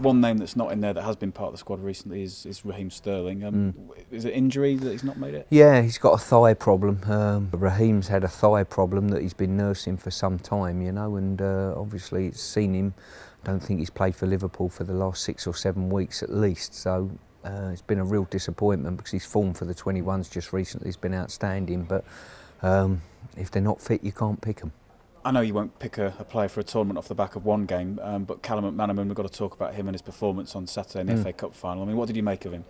one name that's not in there that has been part of the squad recently is Raheem Sterling. Is it injury that he's not made it? Yeah, he's got a thigh problem. Raheem's had a thigh problem that he's been nursing for some time, you know, and obviously it's seen him. I don't think he's played for Liverpool for the last 6 or 7 weeks at least, so it's been a real disappointment because his form for the 21s just recently has been outstanding, but if they're not fit, you can't pick them. I know you won't pick a player for a tournament off the back of one game, but Callum McManaman, we've got to talk about him and his performance on Saturday in the FA Cup final. I mean, what did you make of him?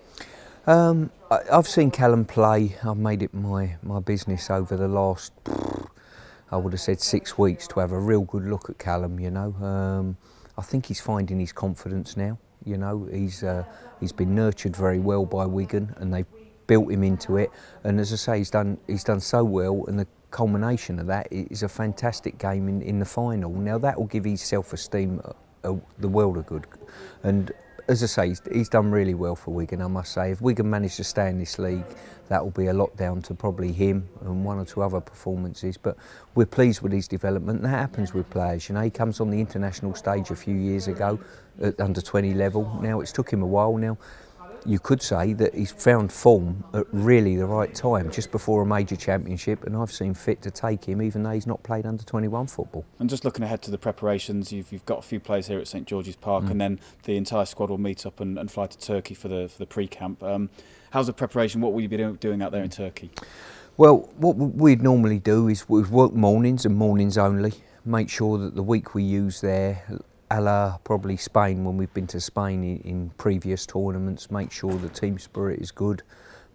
I've seen Callum play. I've made it my business over the last, I would have said 6 weeks, to have a real good look at Callum, you know. I think he's finding his confidence now, you know. He's been nurtured very well by Wigan and they've built him into it. And as I say, he's done so well, and the culmination of that is a fantastic game in the final. Now that will give his self-esteem the world of good. And as I say, he's done really well for Wigan, I must say. If Wigan manage to stay in this league, that will be a lot down to probably him and 1 or 2 other performances. But we're pleased with his development. And that happens with players. You know, he comes on the international stage a few years ago at under-20 level. Now it's took him a while now. You could say that he's found form at really the right time, just before a major championship, and I've seen fit to take him, even though he's not played under-21 football. And just looking ahead to the preparations, you've got a few players here at St George's Park, and then the entire squad will meet up and fly to Turkey for the pre-camp. How's the preparation? What will you be doing out there in Turkey? Well, what we'd normally do is we work mornings and mornings only, make sure that the week we use there, a la probably Spain, when we've been to Spain in previous tournaments, make sure the team spirit is good,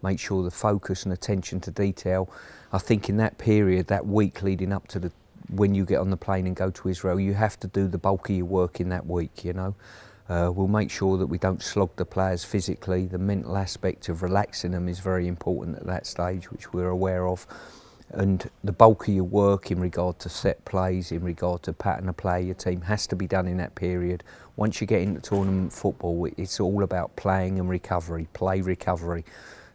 make sure the focus and attention to detail. I think in that period, that week leading up to when you get on the plane and go to Israel, you have to do the bulk of your work in that week, you know. We'll make sure that we don't slog the players physically. The mental aspect of relaxing them is very important at that stage, which we're aware of. And the bulk of your work in regard to set plays, in regard to pattern of play, your team has to be done in that period. Once you get into tournament football, it's all about playing and recovery, play recovery.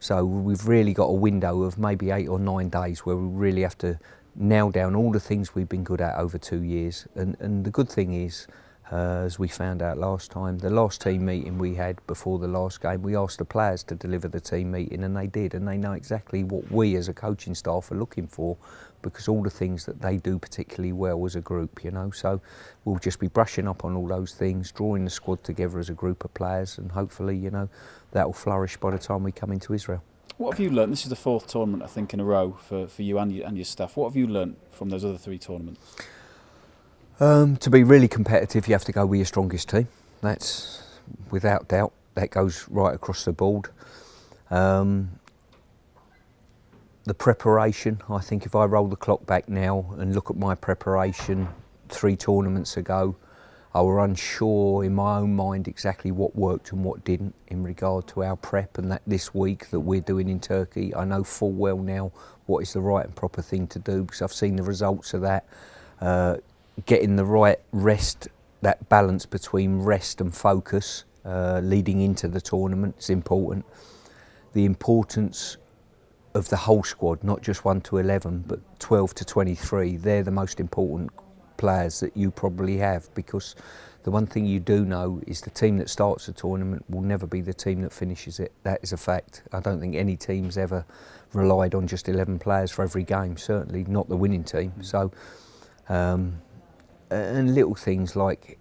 So we've really got a window of maybe 8 or 9 days where we really have to nail down all the things we've been good at over 2 years. And the good thing is, as we found out last time, the last team meeting we had before the last game, we asked the players to deliver the team meeting, and they did, and they know exactly what we as a coaching staff are looking for, because all the things that they do particularly well as a group, you know. So we'll just be brushing up on all those things, drawing the squad together as a group of players, and hopefully, you know, that will flourish by the time we come into Israel. What have you learnt? This is the 4th tournament, I think, in a row for you and your staff. What have you learnt from those other 3 tournaments? To be really competitive, you have to go with your strongest team. That's without doubt. That goes right across the board. The preparation, I think if I roll the clock back now and look at my preparation 3 tournaments ago, I was unsure in my own mind exactly what worked and what didn't in regard to our prep, and that this week that we're doing in Turkey, I know full well now what is the right and proper thing to do, because I've seen the results of that. Getting the right rest, that balance between rest and focus leading into the tournament is important. The importance of the whole squad, not just 1 to 11, but 12 to 23, they're the most important players that you probably have, because the one thing you do know is the team that starts the tournament will never be the team that finishes it. That is a fact. I don't think any team's ever relied on just 11 players for every game, certainly not the winning team. So. And little things like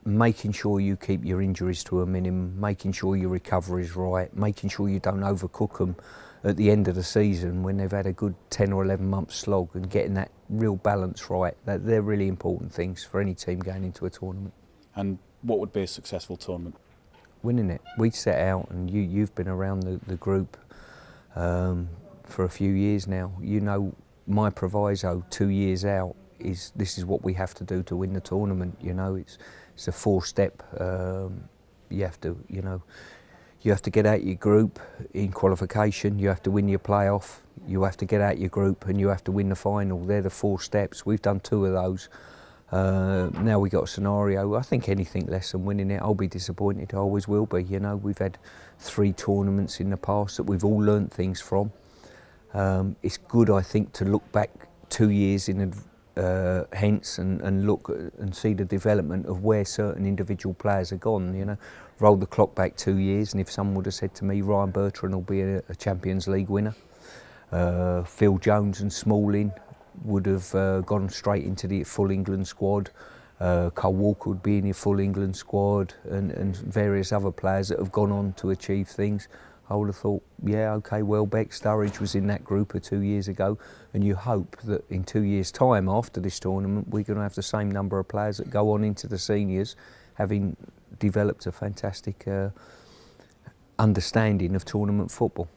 making sure you keep your injuries to a minimum, making sure your recovery is right, making sure you don't overcook them at the end of the season when they've had a good 10 or 11 month slog, and getting that real balance right. They're really important things for any team going into a tournament. And what would be a successful tournament? Winning it. We set out, and you've been around the group for a few years now. You know, my proviso 2 years out is this is what we have to do to win the tournament. You know, it's a 4-step. You have to, you know, you have to get out your group in qualification. You have to win your playoff. You have to get out your group, and you have to win the final. They're the 4 steps. We've done 2 of those. Now we got a scenario. I think anything less than winning it, I'll be disappointed. I always will be. You know, we've had 3 tournaments in the past that we've all learnt things from. It's good, I think, to look back 2 years in hence and look and see the development of where certain individual players have gone. You know, roll the clock back 2 years, and if someone would have said to me, Ryan Bertrand will be a Champions League winner, Phil Jones and Smalling would have gone straight into the full England squad. Cole Walker would be in your full England squad, and various other players that have gone on to achieve things. I would have thought, yeah, okay, Welbeck, Sturridge was in that group 2 years ago, and you hope that in 2 years' time after this tournament, we're going to have the same number of players that go on into the seniors, having developed a fantastic understanding of tournament football.